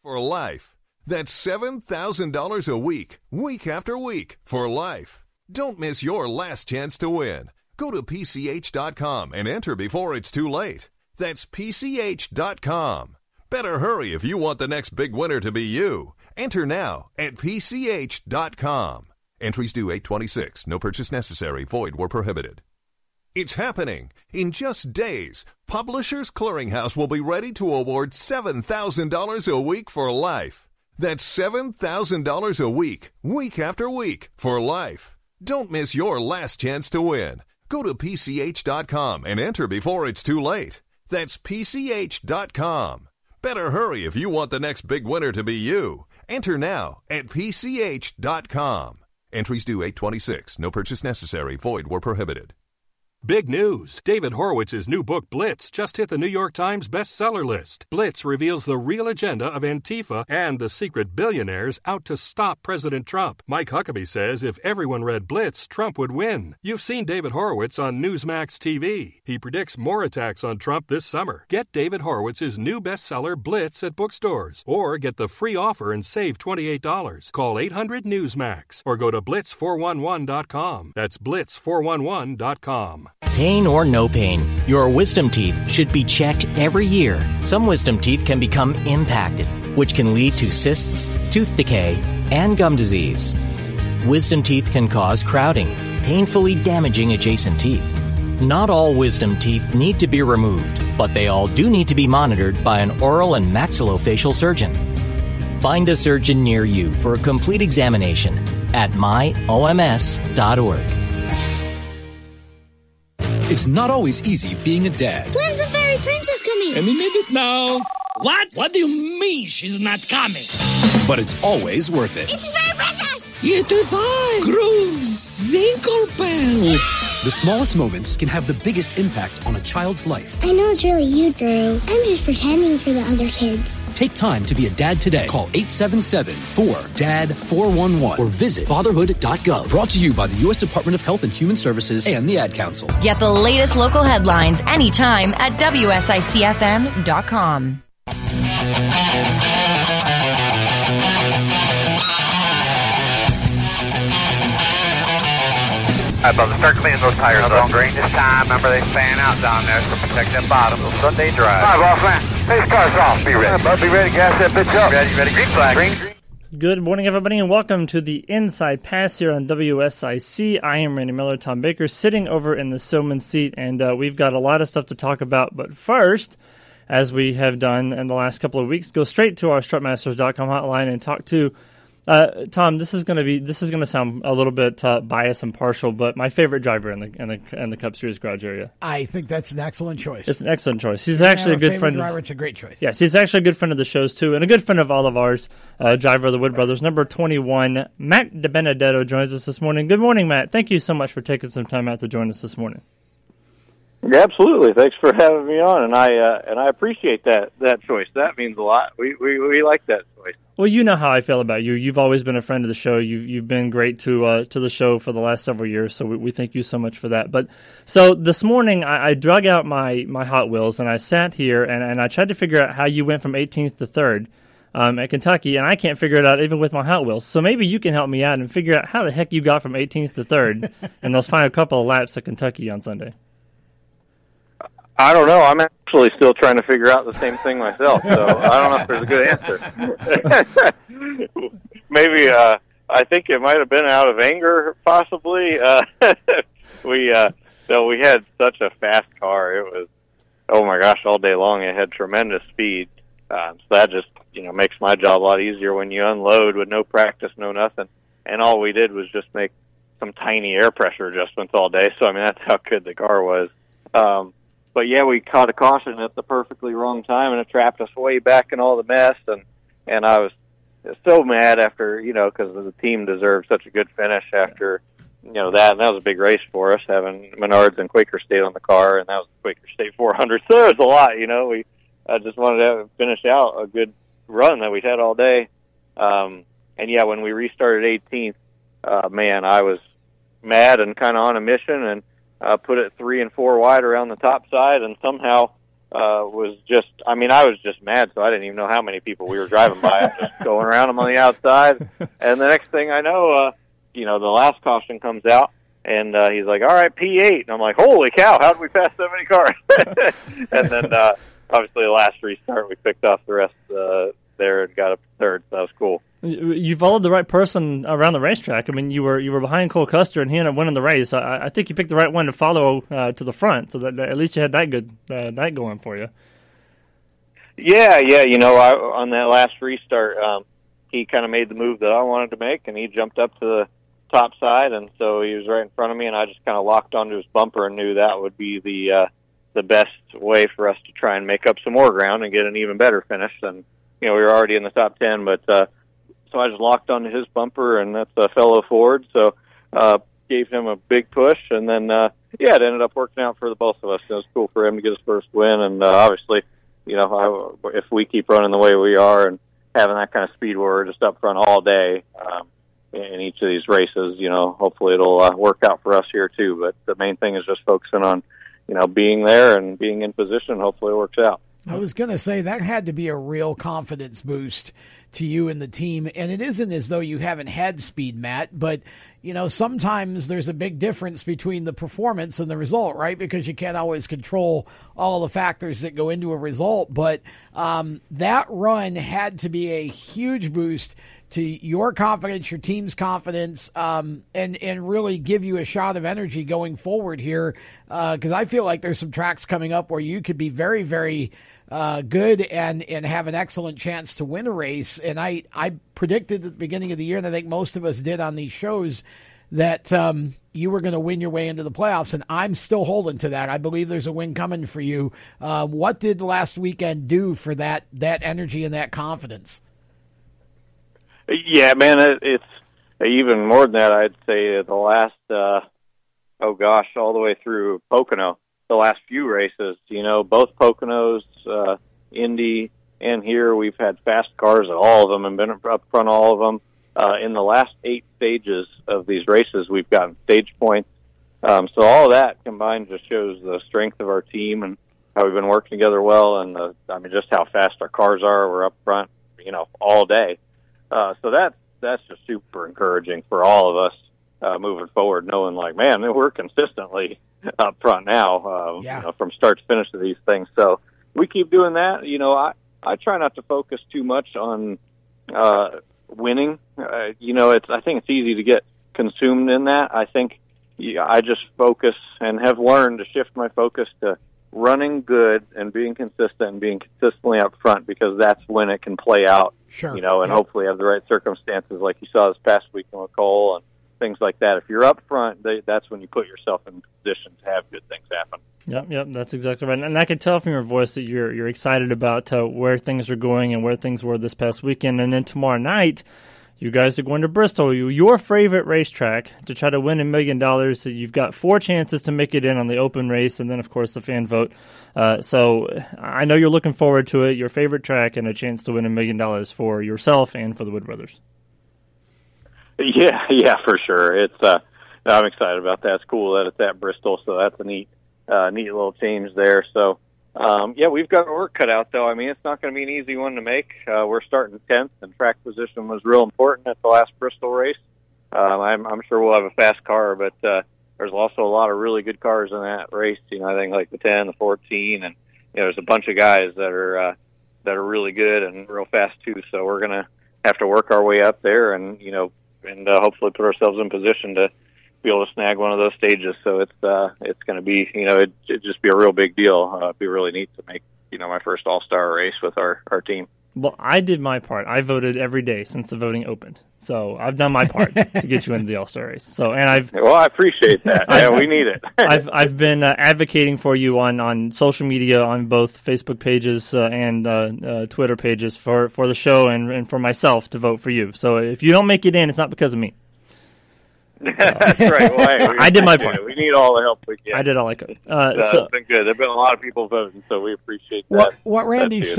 for life. That's $7,000 a week, week after week, for life. Don't miss your last chance to win. Go to PCH.com and enter before it's too late. That's PCH.com. Better hurry if you want the next big winner to be you. Enter now at PCH.com. Entries due 8/26. No purchase necessary. Void where prohibited. It's happening. In just days, Publishers Clearinghouse will be ready to award $7,000 a week for life. That's $7,000 a week, week after week, for life. Don't miss your last chance to win. Go to PCH.com and enter before it's too late. That's PCH.com. Better hurry if you want the next big winner to be you. Enter now at PCH.com. Entries due 8/26. No purchase necessary. Void where prohibited. Big news! David Horowitz's new book, Blitz, just hit the New York Times bestseller list. Blitz reveals the real agenda of Antifa and the secret billionaires out to stop President Trump. Mike Huckabee says if everyone read Blitz, Trump would win. You've seen David Horowitz on Newsmax TV. He predicts more attacks on Trump this summer. Get David Horowitz's new bestseller, Blitz, at bookstores. Or get the free offer and save $28. Call 800-NEWSMAX or go to blitz411.com. That's blitz411.com. Pain or no pain, your wisdom teeth should be checked every year. Some wisdom teeth can become impacted, which can lead to cysts, tooth decay, and gum disease. Wisdom teeth can cause crowding, painfully damaging adjacent teeth. Not all wisdom teeth need to be removed, but they all do need to be monitored by an oral and maxillofacial surgeon. Find a surgeon near you for a complete examination at myoms.org. It's not always easy being a dad. When's the fairy princess coming? Any minute now. What? What do you mean she's not coming? But it's always worth it. It's the fairy princess! It is I, Grooves Zinklebell. The smallest moments can have the biggest impact on a child's life. I know it's really you, Drew. I'm just pretending for the other kids. Take time to be a dad today. Call 877-4DAD-411 or visit fatherhood.gov. Brought to you by the U.S. Department of Health and Human Services and the Ad Council. Get the latest local headlines anytime at WSICFM.com. Brother, start cleaning those tires up. Don't green this time. Remember, they fan out down there, so protect that bottom. Sunday drive. All right, boss man. Hey, car's off. Be ready. Bud, be ready. Gas that bitch up. Ready. Green flag. Green. Good morning, everybody, and welcome to the Inside Pass here on WSIC. I am Randy Miller, Tom Baker, sitting over in the Silman seat, and we've got a lot of stuff to talk about. But first, as we have done in the last couple of weeks, go straight to our strutmasters.com hotline and talk to Tom. This is going to sound a little bit biased and partial, but my favorite driver in the Cup Series garage area. I think that's an excellent choice. It's an excellent choice. He's actually a good friend. Driver, it's a great choice. Yes, he's actually a good friend of the show's too, and a good friend of all of ours. Driver of the Wood Brothers, number 21, Matt Dibenedetto joins us this morning. Good morning, Matt. Thank you so much for taking some time out to join us this morning. Yeah, absolutely. Thanks for having me on, and I appreciate that choice. That means a lot. We like that choice. Well, you know how I feel about you. You've always been a friend of the show. You've been great to the show for the last several years, so we thank you so much for that. But so this morning, I drug out my Hot Wheels, and I sat here, and I tried to figure out how you went from 18th to 3rd at Kentucky, and I can't figure it out even with my Hot Wheels. So maybe you can help me out and figure out how the heck you got from 18th to 3rd in those final couple of laps at Kentucky on Sunday. I don't know. I'm actually still trying to figure out the same thing myself, so I don't know if there's a good answer. Maybe I think it might have been out of anger, possibly. We had such a fast car. It was, oh my gosh, all day long. It had tremendous speed. So that just makes my job a lot easier when you unload with no practice, no nothing. And all we did was just make some tiny air pressure adjustments all day. So I mean, that's how good the car was. But yeah, we caught a caution at the perfectly wrong time, and it trapped us way back in all the mess. And I was so mad after, because the team deserved such a good finish after, that. And that was a big race for us, having Menards and Quaker State on the car, and that was the Quaker State 400. So it was a lot, I just wanted to finish out a good run that we'd had all day. And yeah, when we restarted 18th, man, I was mad and kind of on a mission, and put it 3 and 4 wide around the top side, and somehow was just, I mean, I was just mad, so I didn't even know how many people we were driving by. I'm just going around them on the outside. And the next thing I know, the last caution comes out, and he's like, all right, P8. And I'm like, holy cow, how did we pass so many cars? And then, obviously, the last restart, we picked off the rest there and got up to third, so that was cool. You followed the right person around the racetrack. I mean, you were behind Cole Custer, and he ended up winning the race. I think you picked the right one to follow to the front, so that at least you had that good that going for you. Yeah. On that last restart, he kind of made the move that I wanted to make, and he jumped up to the top side, and so he was right in front of me, and I just kind of locked onto his bumper and knew that would be the best way for us to try and make up some more ground and get an even better finish. And we were already in the top 10, but so I just locked onto his bumper, and that's a fellow Ford, so gave him a big push, and then, it ended up working out for the both of us. It was cool for him to get his first win, and obviously, if we keep running the way we are and having that kind of speed where we're just up front all day in each of these races, hopefully it'll work out for us here too. But the main thing is just focusing on, being there and being in position. Hopefully it works out. I was going to say that had to be a real confidence boost to you and the team. And it isn't as though you haven't had speed, Matt, but, sometimes there's a big difference between the performance and the result, right? Because you can't always control all the factors that go into a result. But that run had to be a huge boost to your confidence, your team's confidence, and really give you a shot of energy going forward here. Because I feel like there's some tracks coming up where you could be very, very good and have an excellent chance to win a race. And I predicted at the beginning of the year, and I think most of us did on these shows, that you were going to win your way into the playoffs, and I'm still holding to that. I believe there's a win coming for you. What did last weekend do for that energy and that confidence? Yeah, man, it's even more than that. I'd say the last, all the way through Pocono, the last few races, both Poconos, Indy, and here we've had fast cars at all of them and been up front all of them. In the last 8 stages of these races, we've gotten stage points. So all of that combined just shows the strength of our team and how we've been working together well, and just how fast our cars are. We're up front, all day. So that's just super encouraging for all of us moving forward, knowing like, man, we're consistently up front now, from start to finish of these things. So we keep doing that. I try not to focus too much on winning. I think it's easy to get consumed in that. I think I just focus and have learned to shift my focus to running good and being consistent and being consistently up front, because that's when it can play out. Sure. And hopefully have the right circumstances like you saw this past weekend with Cole and things like that. If you're up front, that's when you put yourself in position to have good things happen. Yep, that's exactly right. And I can tell from your voice that you're excited about where things are going and where things were this past weekend. And then tomorrow night, you guys are going to Bristol, your favorite racetrack, to try to win $1 million. So you've got 4 chances to make it in on the open race, and then, of course, the fan vote. So I know you're looking forward to it, your favorite track, and a chance to win $1 million for yourself and for the Wood Brothers. Yeah, for sure. It's I'm excited about that. It's cool that it's at Bristol, so that's a neat little change there. So, we've got our work cut out, though. I mean, it's not going to be an easy one to make. We're starting 10th, and track position was real important at the last Bristol race. I'm sure we'll have a fast car, but there's also a lot of really good cars in that race. I think like the 10, the 14, and there's a bunch of guys that are really good and real fast too. So we're going to have to work our way up there, and hopefully put ourselves in position to be able to snag one of those stages. So it's going to be, it'd just be a real big deal. It'd be really neat to make, my first all-star race with our team. Well, I did my part. I voted every day since the voting opened. So I've done my part to get you into the all-star race. So, and I appreciate that. Yeah, we need it. I've been advocating for you on social media, on both Facebook pages and Twitter pages for the show and for myself to vote for you. So if you don't make it in, it's not because of me. That's right. Well, I did my part. We need all the help we can. I did all I could. It's been good. There've been a lot of people voting, so we appreciate that. What Randy's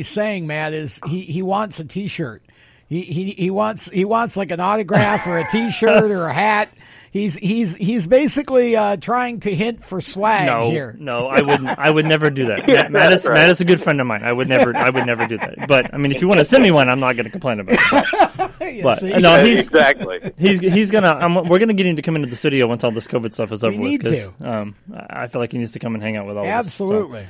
saying, Matt, is he wants a T-shirt. He wants like an autograph or a T-shirt or a hat. He's basically trying to hint for swag here. No, I wouldn't. I would never do that. Matt is a good friend of mine. I would never do that. But I mean, if you want to send me one, I'm not going to complain about it. But no, exactly. He's gonna. We're gonna get him to come into the studio once all this COVID stuff is over with. We need to. I feel like he needs to come and hang out with all of us. Absolutely.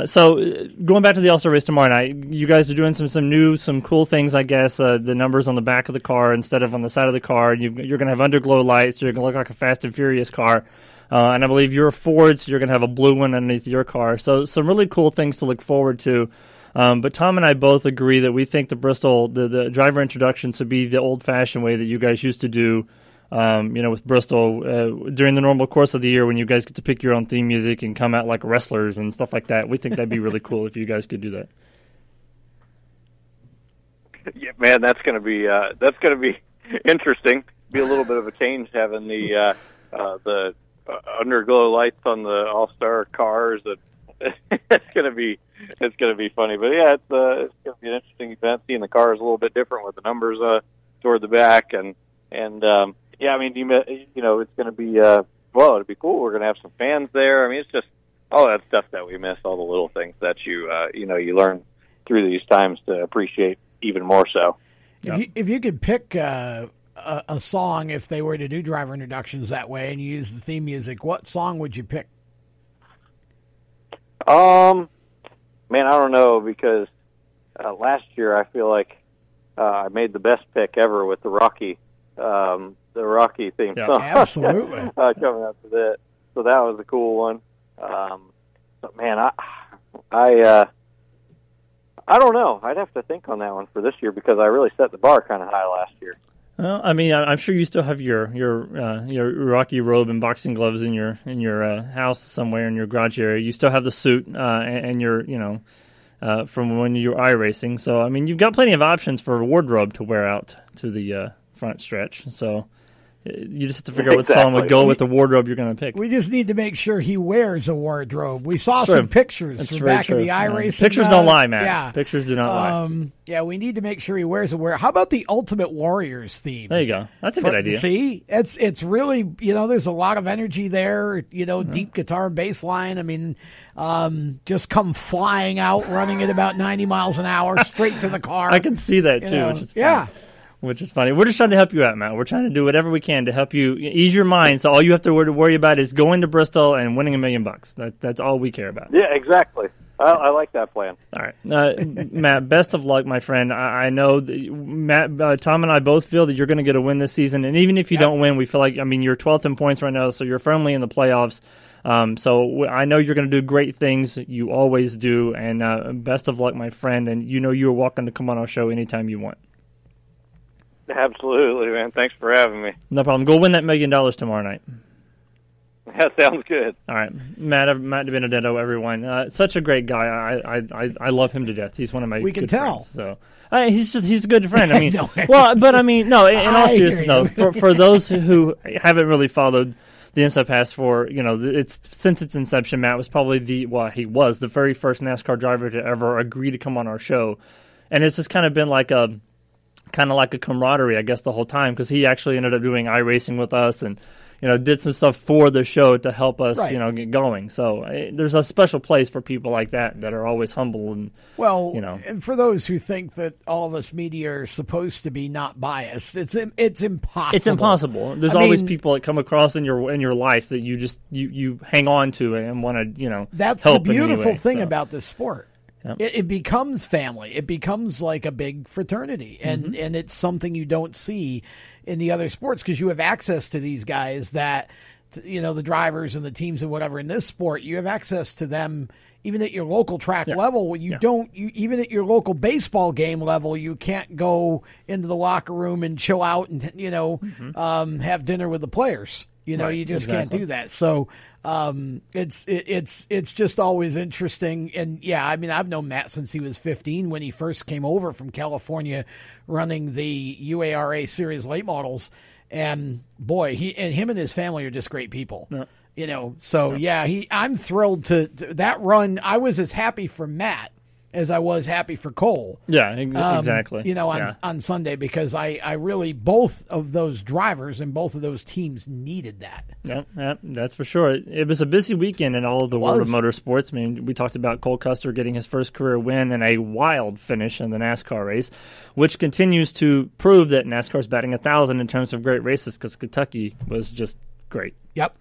So going back to the All-Star race tomorrow night, you guys are doing some cool things, I guess. The numbers on the back of the car instead of on the side of the car. You're going to have underglow lights. You're going to look like a Fast and Furious car. And I believe you're a Ford, so you're going to have a blue one underneath your car. So some really cool things to look forward to. But Tom and I both agree that we think the Bristol, the driver introduction should be the old-fashioned way that you guys used to do. With Bristol during the normal course of the year when you guys get to pick your own theme music and come out like wrestlers and stuff like that. We think that'd be really cool if you guys could do that. Yeah, man, that's going to be interesting. Be a little bit of a change having the underglow lights on the All-Star cars. It's going to be funny. But yeah, it's going to be an interesting event. Seeing the cars a little bit different with the numbers toward the back and. Yeah, I mean, it's going to be, it'll be cool. We're going to have some fans there. I mean, it's just all that stuff that we miss, all the little things that you learn through these times to appreciate even more so. If you could pick a song, if they were to do driver introductions that way and you use the theme music, what song would you pick? Man, I don't know, because last year I feel like I made the best pick ever with the Rocky theme song. Absolutely. Coming up to that. So that was a cool one. But man, I don't know. I'd have to think on that one for this year because I really set the bar kind of high last year. Well, I mean, I'm sure you still have your Rocky robe and boxing gloves in your house somewhere in your garage area. You still have the suit and your from when you were iRacing. So I mean, you've got plenty of options for a wardrobe to wear out to the front stretch. So you just have to figure out what song would go with the wardrobe you're going to pick. We just need to make sure he wears a wardrobe. We saw some pictures from back in the iRacing. Pictures don't lie, Matt. Yeah. Pictures do not lie. Yeah, we need to make sure he wears a wear. How about the Ultimate Warriors theme? There you go. That's a good idea. See, it's really, there's a lot of energy there, deep guitar bass line. I mean, just come flying out, running at about 90 miles an hour, straight to the car. I can see that too, which is fun. Yeah. Which is funny. We're just trying to help you out, Matt. We're trying to do whatever we can to help you ease your mind. So all you have to worry about is going to Bristol and winning $1 million. That's all we care about. Yeah, exactly. I like that plan. All right, Matt. Best of luck, my friend. I know that Tom and I both feel that you're going to get a win this season. And even if you don't win, we feel like you're 12th in points right now, so you're firmly in the playoffs. So I know you're going to do great things. You always do. And best of luck, my friend. And you're welcome to come on our show anytime you want. Absolutely, man. Thanks for having me. No problem. Go win that $1 million tomorrow night. That sounds good. All right. Matt Dibenedetto, everyone. Such a great guy. I love him to death. He's one of my good friends. So he's a good friend. I mean, no, in all seriousness, for those who haven't really followed the Inside Pass it's since its inception, Matt was probably he was the very first NASCAR driver to ever agree to come on our show. And it's just kind of been like a camaraderie, I guess, the whole time, because he actually ended up doing iRacing with us and, did some stuff for the show to help us, get going. So there's a special place for people like that are always humble and, and for those who think that all of us media are supposed to be not biased, it's impossible. It's impossible. There's always people that come across in your life that you just you hang on to and want to, that's help the beautiful anyway, thing about this sport. Yep. It becomes family. It becomes like a big fraternity, and it's something you don't see in the other sports because you have access to these guys that, the drivers and the teams and whatever. In this sport, you have access to them even at your local track level. You don't. Even at your local baseball game level, you can't go into the locker room and chill out and have dinner with the players. You just can't do that. So it's just always interesting. And I've known Matt since he was 15 when he first came over from California running the UARA series late models. And boy, him and his family are just great people. Yeah. I'm thrilled to that run. I was as happy for Matt as I was happy for Cole. Yeah, exactly. On Sunday, because I really, both of those drivers and both of those teams needed that. Yeah, that's for sure. It was a busy weekend in all of the world of motorsports. I mean, we talked about Cole Custer getting his first career win and a wild finish in the NASCAR race, which continues to prove that NASCAR's batting 1,000 in terms of great races, because Kentucky was just great. Yep.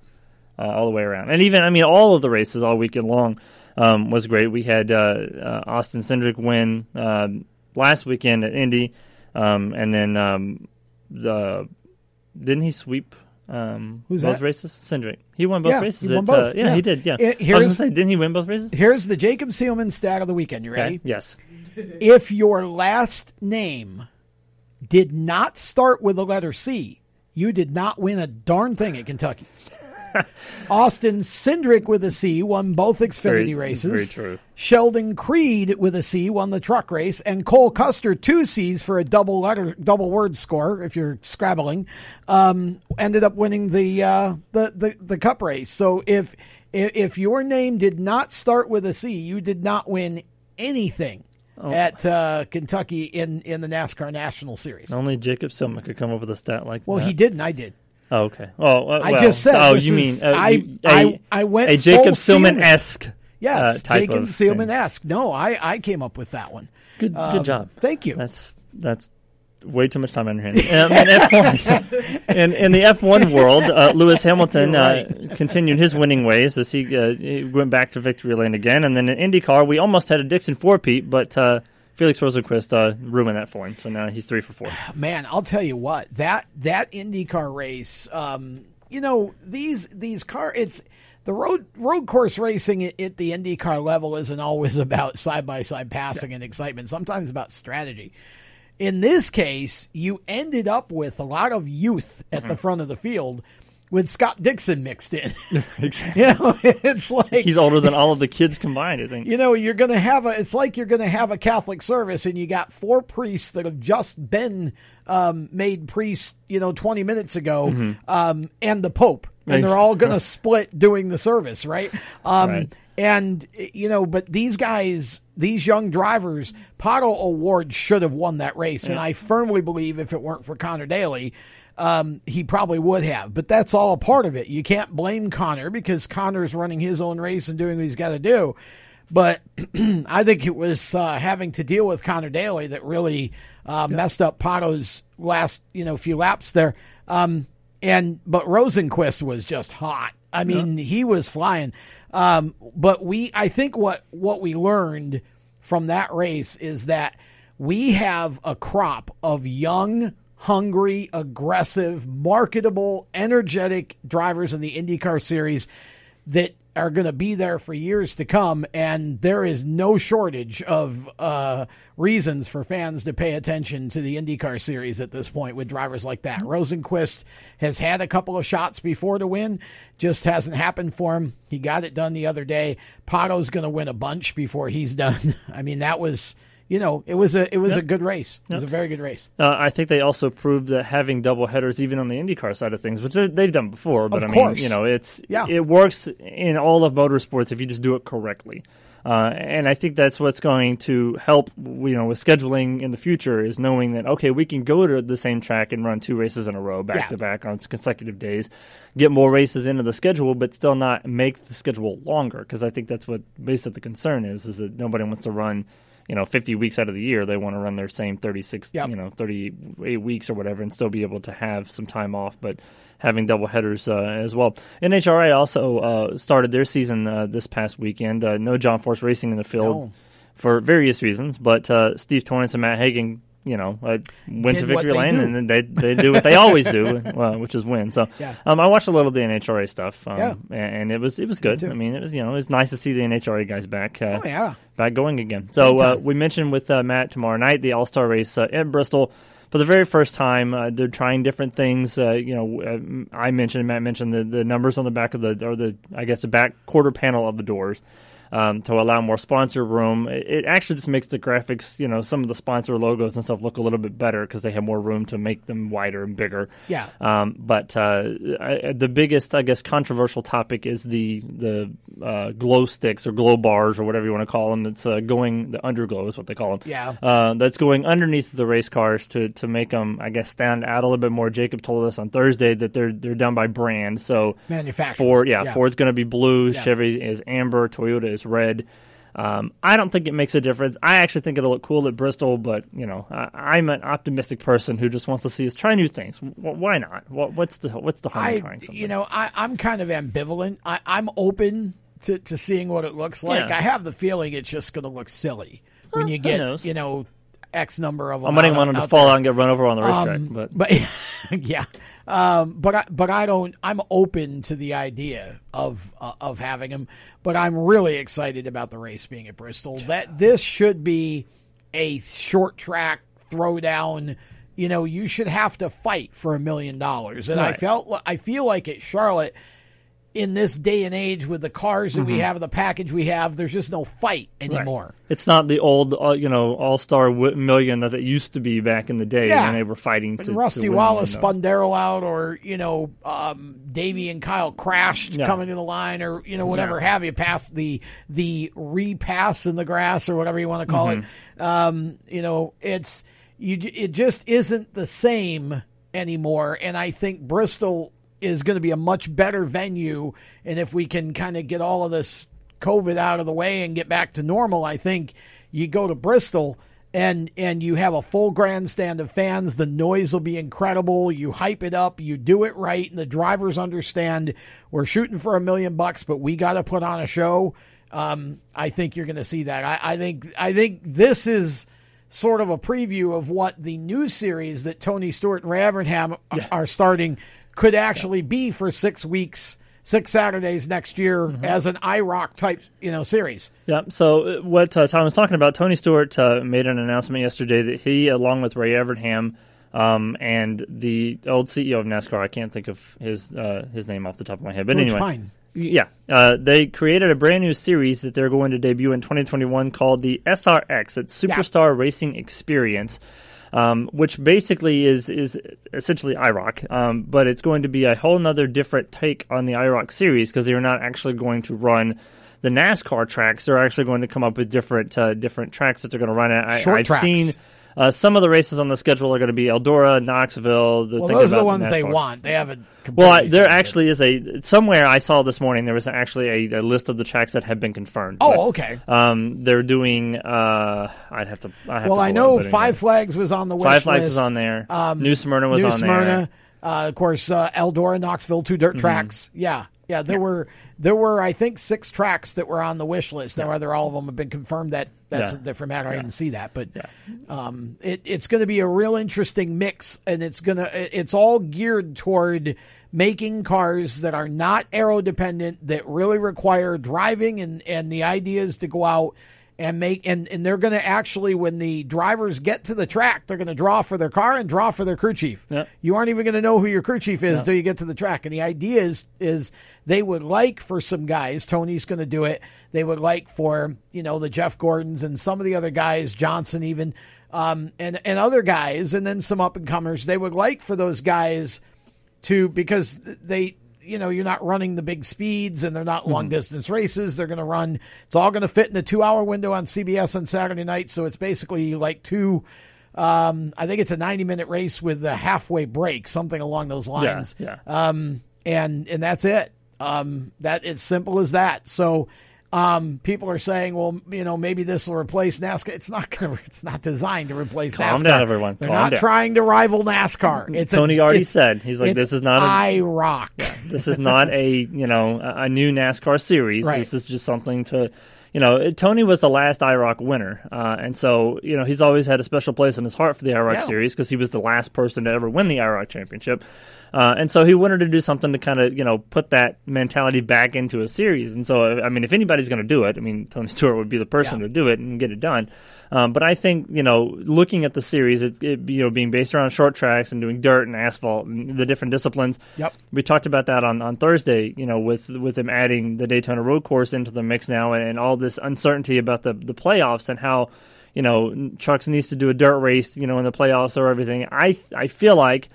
All the way around. And even, all of the races all weekend long was great. We had Austin Cindric win last weekend at Indy, and then didn't he sweep both races? Cindric. He won both races. He won both. He did. Yeah. I was going to say, didn't he win both races? Here's the Jacob Seelman stat of the weekend. You ready? Okay. Yes. If your last name did not start with the letter C, you did not win a darn thing at Kentucky. Austin Cindric with a C won both Xfinity races. Very true. Sheldon Creed with a C won the truck race, and Cole Custer, 2 C's for a double word score, if you're scrabbling, ended up winning the Cup race. So if your name did not start with a C, you did not win anything at Kentucky in the NASCAR National Series. Only Jacob Seelman could come up with a stat like that. Well, he didn't. I did. Oh, okay. I just said. Oh, you mean I went a Jacob Seelman-esque? Yes, type Jacob of Seelman-esque. No, I came up with that one. Good job. Thank you. That's way too much time on your hands. In the F1 world, Lewis Hamilton continued his winning ways as he went back to victory lane again. And then in IndyCar, we almost had a Dixon 4-peat, but Felix Rosenqvist ruined that for him. So now he's 3 for 4. Man, I'll tell you what, that IndyCar race, these car, it's the road course racing at the IndyCar level isn't always about side-by-side passing and excitement. Sometimes about strategy. In this case, you ended up with a lot of youth at the front of the field with Scott Dixon mixed in. Exactly. It's like he's older than all of the kids combined, I think. You're going to have it's like you're going to have a Catholic service and you got 4 priests that have just been made priests, 20 minutes ago, and the Pope. And they're all going to split doing the service, right? Right. And, but these guys, these young drivers, Pato O'Ward should have won that race. Yeah. And I firmly believe if it weren't for Connor Daly, he probably would have. But that's all a part of it. You can't blame Connor because Connor's running his own race and doing what he's got to do. But I think it was having to deal with Connor Daly that really messed up Pato's last few laps there. But Rosenqvist was just hot. I mean, he was flying. But I think what we learned from that race is that we have a crop of young, hungry, aggressive, marketable, energetic drivers in the IndyCar series that are going to be there for years to come, and there is no shortage of reasons for fans to pay attention to the IndyCar series at this point with drivers like that. Rosenqvist has had a couple of shots before to win, just hasn't happened for him. He got it done the other day. Pato's going to win a bunch before he's done. I mean, that was... it was a good race. It was a very good race. I think they also proved that having double headers, even on the IndyCar side of things, which they've done before, but it works in all of motorsports if you just do it correctly. And I think that's what's going to help, with scheduling in the future is knowing that, okay, we can go to the same track and run 2 races in a row back to back on consecutive days, get more races into the schedule, but still not make the schedule longer. Because I think that's what basically the concern is that nobody wants to run 50 weeks out of the year. They want to run their same 38 weeks or whatever and still be able to have some time off, but having double headers as well. NHRA also started their season this past weekend. No John Force Racing in the field for various reasons, but Steve Torrance and Matt Hagan went to victory lane, and they do what they always do, which is win. So I watched a little of the NHRA stuff, and it was good. I mean, it was nice to see the NHRA guys back back going again. So we mentioned with Matt tomorrow night the All-Star race in Bristol. For the very first time, they're trying different things. Matt mentioned the numbers on the back of the back quarter panel of the doors. to allow more sponsor room. It actually just makes the graphics, some of the sponsor logos and stuff look a little bit better because they have more room to make them wider and bigger. Yeah. But the biggest, I guess, controversial topic is the glow sticks or glow bars or whatever you want to call them. That's the underglow is what they call them. Yeah. That's going underneath the race cars to make them, I guess, stand out a little bit more. Jacob told us on Thursday that they're done by brand. So manufacturer. Ford's going to be blue, Chevy is amber, Toyota is red. I don't think it makes a difference. I actually think it'll look cool at Bristol, but I'm an optimistic person who just wants to see us try new things. Why not? What's the harm in trying something? I'm kind of ambivalent. I'm open to seeing what it looks like. Yeah. I have the feeling it's just going to look silly when you get X number of them. I'm waiting on them to fall out and get run over on the racetrack, but yeah. But I don't. I'm open to the idea of having them, but I'm really excited about the race being at Bristol. That this should be a short track throwdown. You should have to fight for $1 million, and right. I feel like at Charlotte, in this day and age with the cars that we have, the package we have, there's just no fight anymore. Right. It's not the old, all-star million that it used to be back in the day when they were fighting when to Rusty win, Wallace spun Darrell out, or Davey and Kyle crashed coming to the line, or whatever have you, past the repass in the grass or whatever you want to call it. It just isn't the same anymore, and I think Bristol is going to be a much better venue, and if we can kind of get all of this COVID out of the way and get back to normal, I think you go to Bristol and you have a full grandstand of fans. The noise will be incredible. You hype it up, you do it right, and the drivers understand we're shooting for $1 million, but we got to put on a show. I think you're going to see that. I think this is sort of a preview of what the new series that Tony Stewart and Ray Evernham are starting could actually be for 6 weeks, 6 Saturdays next year as an IROC type, series. Yeah. So what Tom was talking about, Tony Stewart made an announcement yesterday that he, along with Ray Evernham and the old CEO of NASCAR, I can't think of his name off the top of my head, but anyway. Fine. Yeah, they created a brand new series that they're going to debut in 2021 called the SRX. It's Superstar Racing Experience. Which basically is essentially IROC, but it's going to be a whole nother different take on the IROC series because they're not actually going to run the NASCAR tracks. They're actually going to come up with different tracks that they're going to run at. I've seen some of the races on the schedule are going to be Eldora, Knoxville. Those are the ones they want. They haven't. There actually is somewhere I saw this morning. There was actually a list of the tracks that have been confirmed. Oh, okay. They're doing. I know Five Flags was on the wish list. Five Flags is on there. New Smyrna was on there. Of course, Eldora, Knoxville, 2 dirt tracks. Yeah. There were I think 6 tracks that were on the wish list. Now whether all of them have been confirmed, that's a different matter. I didn't see that, but it's going to be a real interesting mix, and it's all geared toward making cars that are not aero dependent, that really require driving, and the idea is to go out and make and they're going to actually, when the drivers get to the track, they're going to draw for their car and draw for their crew chief. Yep. You aren't even going to know who your crew chief is until you get to the track. And the idea is they would like for some guys, Tony's going to do it, they would like for, the Jeff Gordons and some of the other guys, Johnson even, and other guys, and then some up-and-comers, they would like for those guys to, because they, you're not running the big speeds and they're not long-distance races. They're going to run, it's all going to fit in a 2-hour window on CBS on Saturday night, so it's basically like I think it's a 90-minute race with a halfway break, something along those lines. Yeah. And that's it. That it's simple as that. So people are saying, well, maybe this will replace NASCAR. It's not designed to replace NASCAR. Calm down, everyone. They're not trying to rival NASCAR. Tony already said, he's like, this is not IROC. This is not a new NASCAR series. Right. This is just something to, Tony was the last IROC winner. And so, he's always had a special place in his heart for the IROC series because he was the last person to ever win the IROC championship. And so he wanted to do something to kind of, put that mentality back into a series. And so, if anybody's going to do it, Tony Stewart would be the person to do it and get it done. But I think, looking at the series, it being based around short tracks and doing dirt and asphalt and the different disciplines. Yep. We talked about that on Thursday, with him adding the Daytona Road Course into the mix now and all this uncertainty about the playoffs and how, Trucks needs to do a dirt race, in the playoffs or everything. I feel like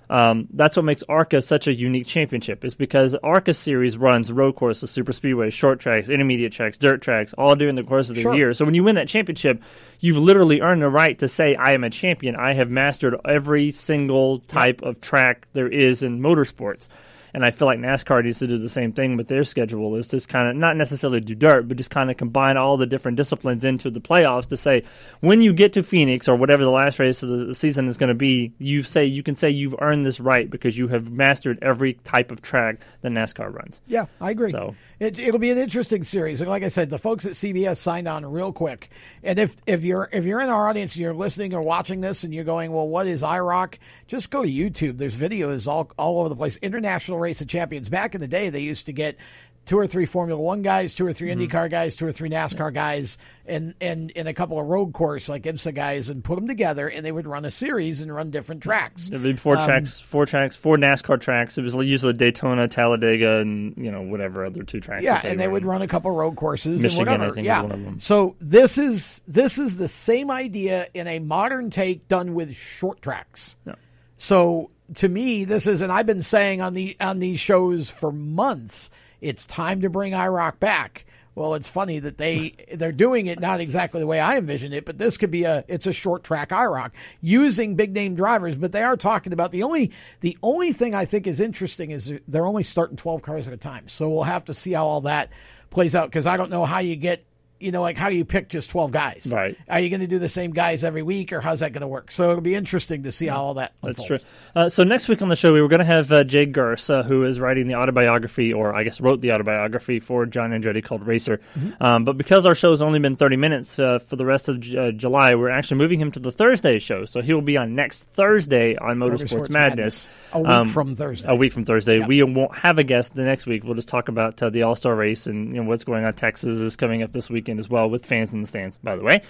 that's what makes ARCA such a unique championship, is because ARCA series runs road courses, super speedways, short tracks, intermediate tracks, dirt tracks, all during the course of the year. So when you win that championship, you've literally earned the right to say, I am a champion. I have mastered every single type of track there is in motorsports. And I feel like NASCAR needs to do the same thing with their schedule, is just kind of not necessarily do dirt, but just kind of combine all the different disciplines into the playoffs to say, when you get to Phoenix or whatever the last race of the season is going to be, you can say you've earned this right because you have mastered every type of track that NASCAR runs. Yeah, I agree. So it'll be an interesting series. And like I said, the folks at CBS signed on real quick. And if you're in our audience and you're listening or watching this and you're going, well, what is IROC? Just go to YouTube. There's videos all over the place. International Race of Champions. Back in the day, they used to get 2 or 3 Formula One guys, 2 or 3 IndyCar guys, 2 or 3 NASCAR guys, and a couple of road course like IMSA guys, and put them together, and they would run a series and run different tracks. There'd be 4 NASCAR tracks. It was usually Daytona, Talladega, and whatever other 2 tracks. Yeah, and they would run a couple road courses. Michigan, and whatever. I think, is one of them. So this is the same idea in a modern take done with short tracks. Yeah. So to me, this is, and I've been saying on these shows for months, it's time to bring IROC back. Well, it's funny that they're doing it not exactly the way I envisioned it, but this could be it's a short track IROC using big name drivers. But they are talking about the only thing I think is interesting is they're only starting 12 cars at a time. So we'll have to see how all that plays out, because I don't know how you get. How do you pick just 12 guys? Right. Are you going to do the same guys every week, or how's that going to work? So it'll be interesting to see how all that unfolds. That's true. So next week on the show, we were going to have Jay Gers, who is writing the autobiography, or I guess wrote the autobiography for John Andretti called Racer. Mm-hmm. But because our show's only been 30 minutes for the rest of July, we're actually moving him to the Thursday show. So he will be on next Thursday on Motorsports Madness. A week from Thursday. A week from Thursday. Yep. We won't have a guest the next week. We'll just talk about the All-Star race and what's going on. Texas is coming up this weekend as well, with fans in the stands, by the way.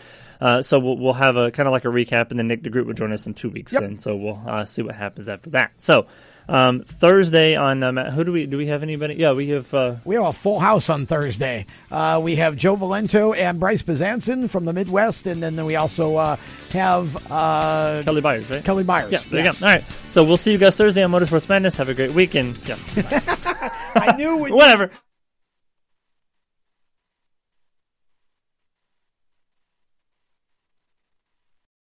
So we'll have a kind of like a recap, and then Nick DeGroot will join us in 2 weeks. Yep. And so we'll see what happens after that. So Thursday on who do we have anybody? Yeah, we have a full house on Thursday. We have Joe Valento and Bryce Bezanson from the Midwest, and then we also have Kelly Byers, right? Kelly Byers. Yeah, there you go. All right. So we'll see you guys Thursday on Motorsports Madness. Have a great weekend. Yeah. I knew whatever.